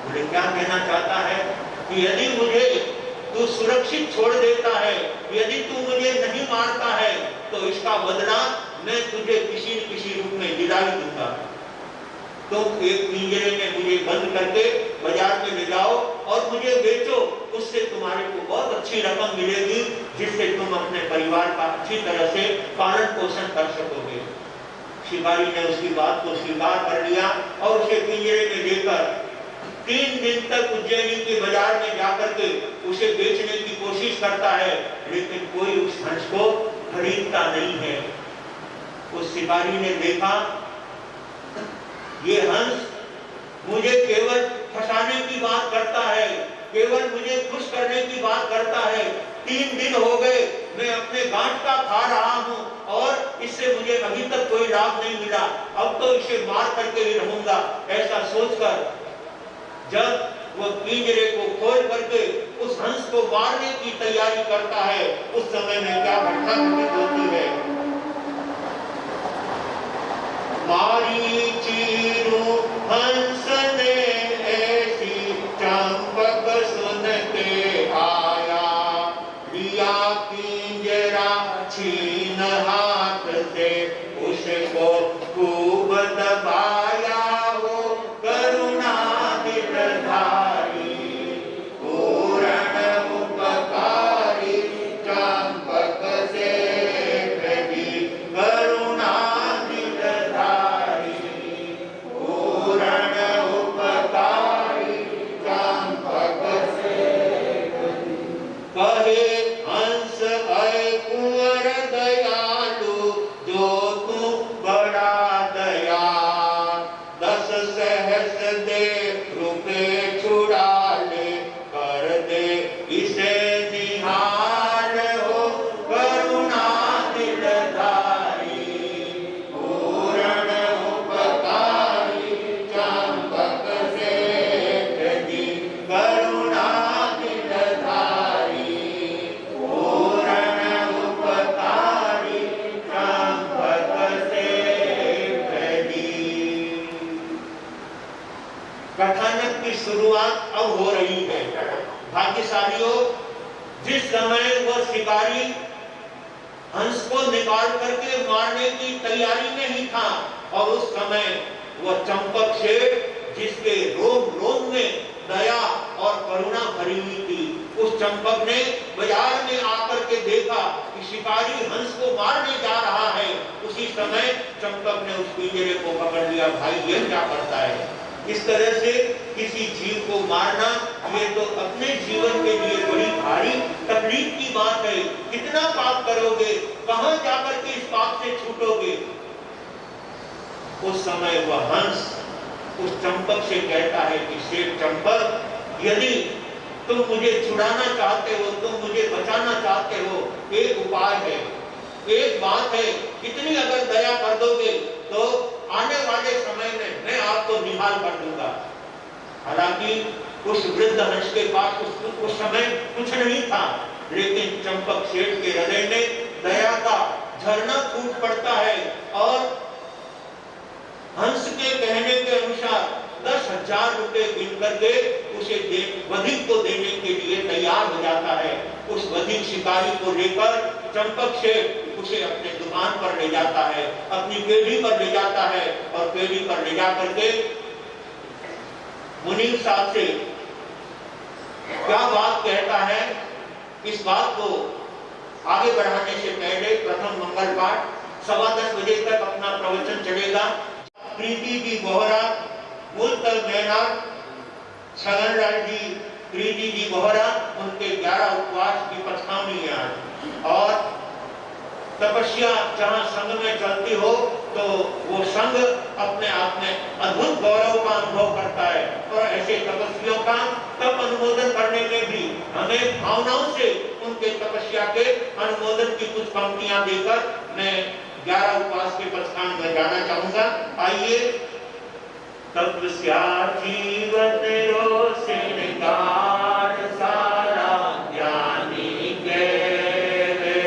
बोले क्या कहना चाहता है? कि यदि मुझे तू सुरक्षित छोड़ देता है, यदि तू मुझे नहीं मारता है, तो इसका बदला मैं तुझे किसी न किसी रूप में दिला ही दूंगा। तुम एक पिंजरे में मुझे बंद करके बाजार में ले जाओ और मुझे बेचो, उससे तुम्हारे को बहुत अच्छी रकम मिलेगी, जिससे तुम अपने परिवार का अच्छी तरह से पालन पोषण कर सकोगे। शिकारी ने उसकी बात को स्वीकार कर लिया और उसे पिंजरे में लेकर 3 दिन तक उज्जैनी के बाजार में जाकर के उसे बेचने की कोशिश करता है, लेकिन कोई उस हंस को खरीदता नहीं है। उस शिकारी ने देखा ये हंस मुझे केवल फंसाने की बात करता है, केवल मुझे खुश करने की बात करता है। 3 दिन हो गए मैं अपने गांठ का खा रहा हूं और इससे मुझे अभी तक कोई लाभ नहीं मिला, अब तो इसे मार करके ही रहूंगा। ऐसा सोचकर जब वह पिंजरे को खोल करके उस हंस को मारने की तैयारी करता है, उस समय में क्या घटना घटित होती है? मारी चीरू हंस ने ऐसी चंपक सुन के आया, लिया पिंजरा छीन हाथ से उसको खूब दबाया। वो करुणा दिलधारी पूर्ण उपकारी चंपक से प्रभि करुणा दिलधारी पूर्ण उपकारी चंपक से कहे हंस ऐ कुंवर दयालु जो तू बड़ा दया, 10 सहस दे रुपए छुड़ा ले, कर दे इसे निहाल हो करुणा दिलधारी पूर्ण उपकारी चंपक से प्रभि करुणा दिलधारी पूर्ण उपकारी चंपक से प्रभि। कथानक की शुरुआत अब हो रही है। भाग्यशालियों, जिस समय वह शिकारी हंस को निकाल करके मारने की तैयारी में ही था और उस समय वह चंपक शेर जिसके रोम रोम में दया और करुणा भरी हुई थी, उस चंपक ने बाजार में आकर के देखा कि शिकारी हंस को मारने जा रहा है। उसी समय चंपक ने उस पिंजरे को पकड़ लिया। भाई ये क्या करता है? इस तरह से किसी जीव को मारना ये तो अपने जीवन के लिए बड़ी भारी तकलीफ की बात है। कितना पाप करोगे, कहां जाकर के इस पाप से छूटोगे? उस समय वह हंस उस चंपक से कहता है कि शेर चंपक, यदि तुम मुझे छुड़ाना चाहते हो, तुम मुझे बचाना चाहते हो, एक उपाय है, एक बात है, इतनी अगर दया कर दोगे तो आने वाले समय में मैं आपको निहाल कर दूंगा। हालांकि उस वृद्ध हंस के पास उस समय कुछ नहीं था, लेकिन चंपक शेर के हृदय में दया का झरना फूट पड़ता है और हंस के कहने के अनुसार 10,000 रुपए गिन करके उसे वधिक को देने के लिए तैयार हो जाता है। उस वधिक शिकारी को लेकर चंपक शेर उसे अपने दुकान पर ले जाता है, अपनी पेड़ी पर ले जाता है और पेड़ी पर ले जाकर के मुनीम साहब से क्या बात कहता है, इस बात को आगे बढ़ाने से पहले प्रथम मंगल पाठ 10:15 बजे तक अपना प्रवचन चलेगा। प्रीति जी बोहरा, मूलतल मैनार, छगनलाल जी, प्रीति जी बोहरा, उनके 11 उपवास की पछतावनी है और तपस्या जहां संघ में चलती हो तो वो संघ अपने आप में अद्भुत गौरव का अनुभव करता है। और ऐसे तपस्वियों का तप अनुमोदन करने में भी हमें भावनाओं से उनके तपस्या के अनुमोदन की कुछ पंक्तियां देकर मैं 11 उपवास के पचखान में जाना चाहूंगा। आइए। तपस्या जीवन रोशनकार सारा ज्ञानी के वे,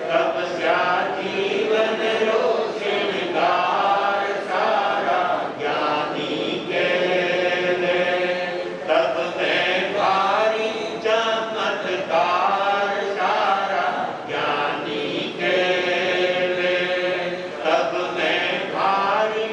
तपस्या जीवन रोशनकार सारा ज्ञानी के वे, तब में भारी चमत्कार सारा ज्ञानी के वे, तब में भारी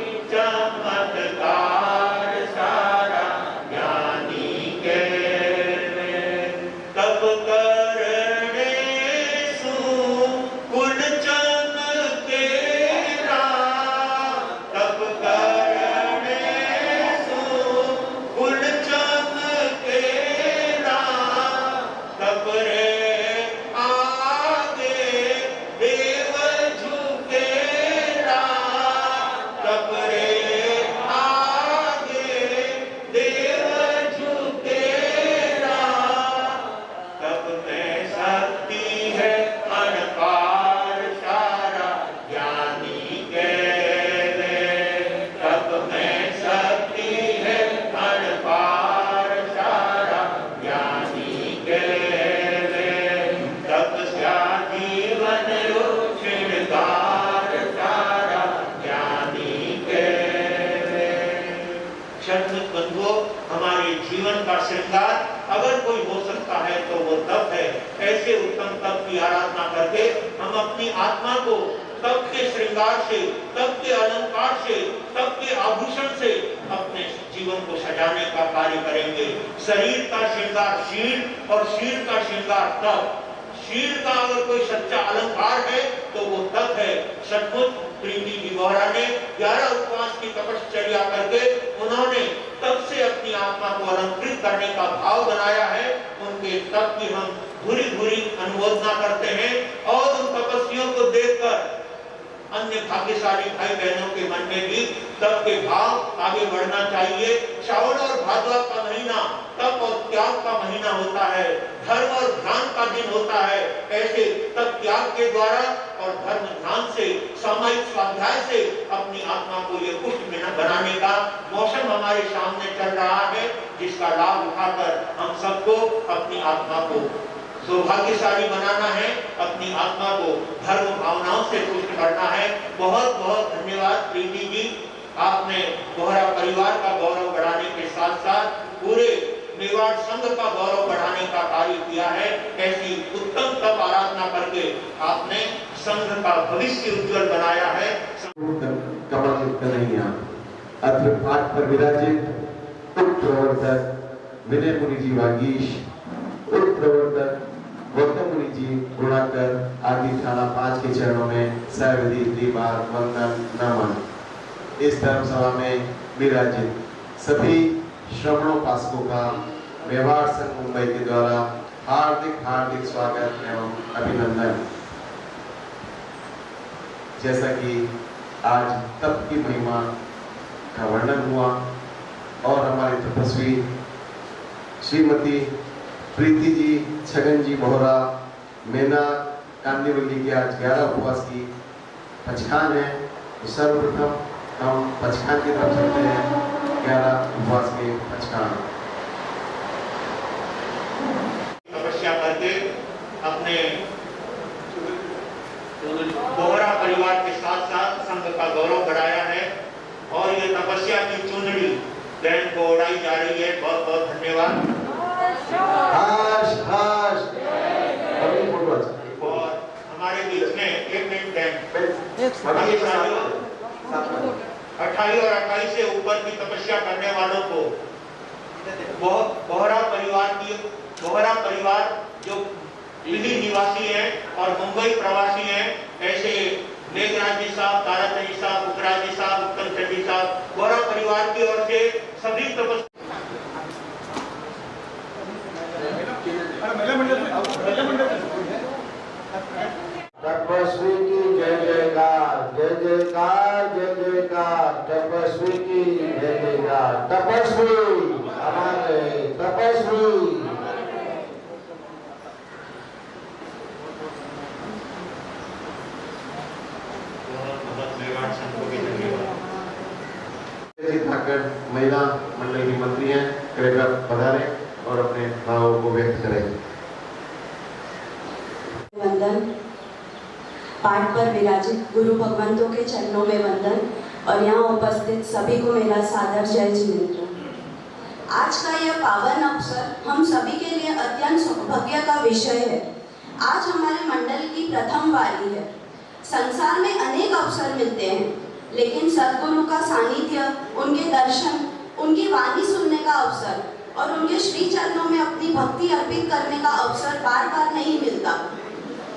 अगर कोई हो सकता है तो वो तप है। ऐसे उत्तम तप की आराधना करके हम अपनी आत्मा को तप के श्रृंगार से, तप के अलंकार से, तप के आभूषण से अपने जीवन को सजाने का कार्य करेंगे। शरीर का श्रृंगार शील और शील का श्रृंगार तप। शील का अगर कोई सच्चा अलंकार है तो वो तप है। सचमुच प्रीति जी बोहरा ने 11 उपवास की तपश्चर्या करके उन्होंने तप से अपनी आत्मा को अलंकृत करने का भाव बनाया है। उनके तप की हम भूरी भूरी अनुमोदना करते हैं और उन तपस्वियों को देखकर अन्य भाग्यशाली भाई बहनों के मन में भी तप के भाव आगे बढ़ना चाहिए। श्रावण और भाद्रव का महीना तप और त्याग का महीना होता है, धर्म और ध्यान का दिन होता है। ऐसे तप त्याग के द्वारा और धर्म ध्यान से, सामायिक स्वाध्याय से अपनी आत्मा को ये पुष्ट बनाने का मौसम हमारे सामने चल रहा है, जिसका लाभ उठाकर हम सबको अपनी आत्मा को सौभाग्यशाली बनाना है, अपनी आत्मा को धर्म भावनाओं से पुष्ट करना है। बहुत बहुत धन्यवाद प्रीति जी, आपने बोहरा परिवार का गौरव बढ़ाने के साथ साथ पूरे मेवाड़ संघ का गौरव बढ़ाने का कार्य किया है। ऐसी उत्तम तप आराधना करके आपने संघ का भविष्य उज्जवल बनाया है। कमल कन्हैया अत्र पाठ पर विराजित उत्प्रवर्तक विनय मुनि जी वागीश, उत्प्रवर्तक गौतम मुनि जी गुणाकर आदि थाना 5 के चरणों में सहविधि दीपार वंदन नमन। इस धर्म सभा में विराजित सभी श्रवणोपासकों का मेवाड़ संघ मुंबई के द्वारा हार्दिक हार्दिक स्वागत एवं अभिनंदन। जैसा कि आज तप की महिमा का वर्णन हुआ और हमारे तपस्वी श्रीमती प्रीति जी, छगन जी बोहरा, मेना कांदीवली की आज 11 उपवास की पचखान है। तो सर्वप्रथम हम पचखान की तरफ चलते हैं। 11 उपवास के पचखान तपस्या करके अपने बोहरा परिवार के साथ साथ संघ का गौरव बढ़ाया है और ये तपस्या की चुनरी बहन को उड़ाई जा रही है। बहुत बहुत धन्यवाद। और हमारे बीच में एक मिनट 28 और 28 से ऊपर की तपस्या करने वालों को बोहरा परिवार जो दिल्ली निवासी हैं और मुंबई प्रवासी हैं, ऐसे मेघराज जी साहब, ताराचंद जी साहब, उपराज जी साहब, उत्तम चंद जी साहब, बोहरा परिवार की ओर से सभी तपस्वी की जय जयकार, जय जयकार, की जयगा तपस्वी हमारे तपस्वी। महिला मंडल की मंत्री हैं, कृपया पधारें और अपने भावों को व्यक्त करें। वंदन। पाठ पर विराजित गुरु भगवंतों के चरणों में वंदन और यहाँ उपस्थित सभी को मेरा सादर जय जिनेंद्र। आज का यह पावन अवसर हम सभी के लिए अत्यंत सौभाग्य का विषय है। आज हमारे मंडल की प्रथम वारी है। संसार में अनेक अवसर मिलते हैं, लेकिन सद्गुरु का सानिध्य, उनके दर्शन, उनकी वाणी सुनने का अवसर और उनके श्री चरणों में अपनी भक्ति अर्पित करने का अवसर बार बार नहीं मिलता।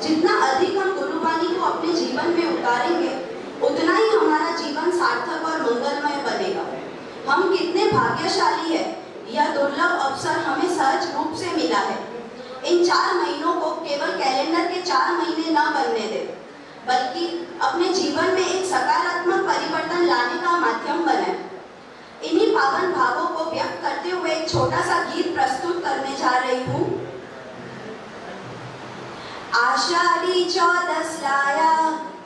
जितना अधिक हम गुरुवाणी को अपने जीवन में उतारेंगे, उतना ही हमारा जीवन सार्थक और मंगलमय बनेगा। हम कितने भाग्यशाली हैं, यह दुर्लभ अवसर हमें सहज रूप से मिला है। इन 4 महीनों को केवल कैलेंडर के 4 महीने न बनने दें, बल्कि अपने जीवन में एक सकारात्मक परिवर्तन लाने का माध्यम बनाएं। इन्हीं पावन भावों को व्यक्त करते हुए एक छोटा सा गीत प्रस्तुत करने जा रही हूँ। आषाढ़ी 14 लाया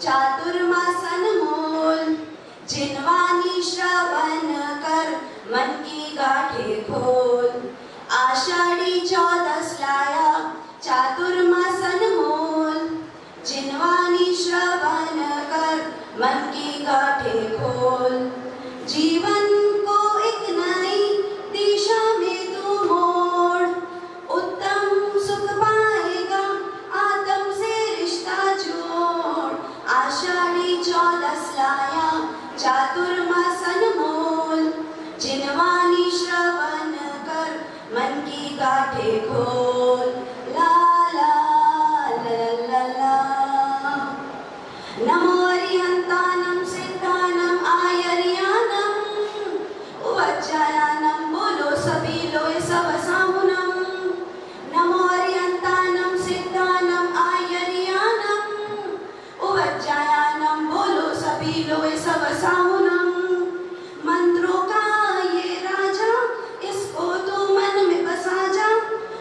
चातुर्मासन मूल, जिनवानी श्रवण कर मन की गाठे खोल। आषाढ़ी 14 लाया चातुर्मासन मूल, जिनवानी श्रवण कर मन की गाठे खोल। जीवन को एक नई दिशा में तू मोड़, उत्तम सुख पाएगा आत्म से रिश्ता जोड़। आषाढ़ी 14 लाया चातुर्मासन मूल, जिनवानी श्रवण कर मन की गाठे खोल। ला ला ला ला ला। नमो अरिहंतानं सिद्धानं आयर्यानं उवज्जायानं, बोलो सभी लोय सब साहुनं। नमो अरिहंतानं सिद्धानं आयर्यानं उवज्जायानं, बोलो सभी लोय सब साहुनं। मंत्रों का ये राजा, इसको तू मन में बसा जा,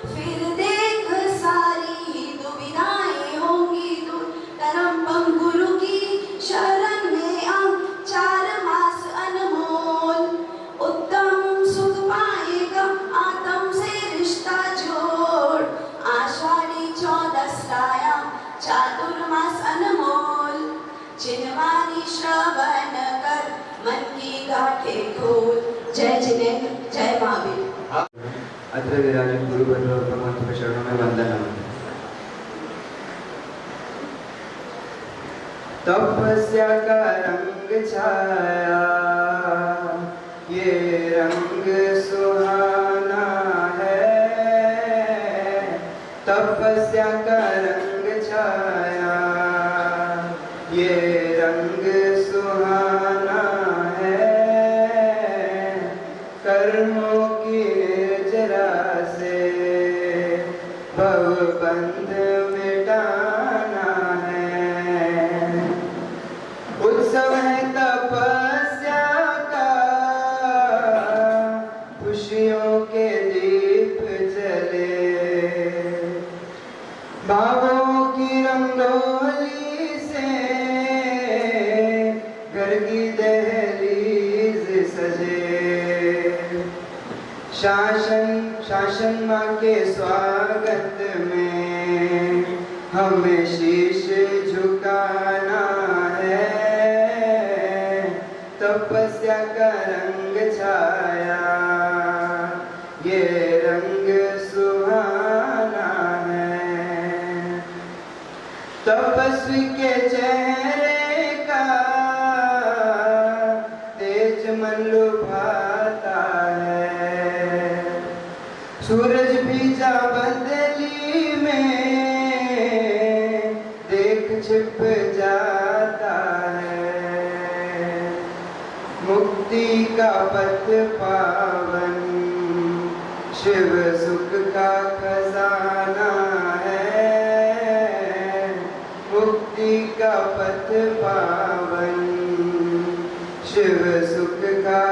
फिर देख सारी ही दुविधाएं होंगी दूर। तरम गुरु की शरण में आ, 4 मास अनमोल, उत्तम सुख पाएगा आत्म से रिश्ता जोड़। आषाढ़ी 14 लाया चातुर्मास अनमोल, जिनवानी श्रवण कर मन की गाठे खोल। जय जिनेंद्र, जय महावीर। अत्र विराजित गुरु और भगवंत के चरणों में वंदन। तपस्या का रंग छाया, ये रंग सुहाना है। तपस्या का रंग छाया, ये रंग सुहाना है। कर्मों की निर्जरा से भवबंध मिटाना है। उत्सव है तपस्या का, खुशियों के दीप जले। भावों की रंगोली से घर की दहलीज सजे। शासन माँ के स्वागत में हमें शीश झुकाना है। तपस्या का रंग छाया, ये रंग सुहाना है। तपस्वी के चेहरे का तेज मन लुभाता है। सूरज भी जा बदली में देख छिप जाता है। मुक्ति का पथ पावन, शिव सुख का खजाना है। मुक्ति का पथ पावन, शिव सुख का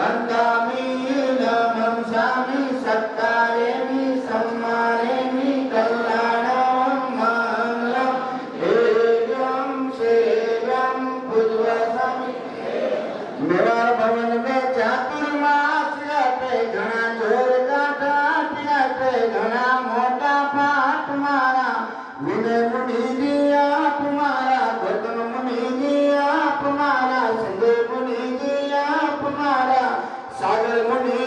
वन्दामि नमं स्वामी सत्कारेमि सम्मानेमि कल्याणं मङ्गलं एवं सेवं पूज्यस्वामी मेरा भवन में चातुर्मास अटे घना जोर काटा अटे घना मोटा पाठ मारा विनय मुनि जी आप मारा गौतम मुनि जी आप मारा संजय मुनि जी आप मारा सागर मुनि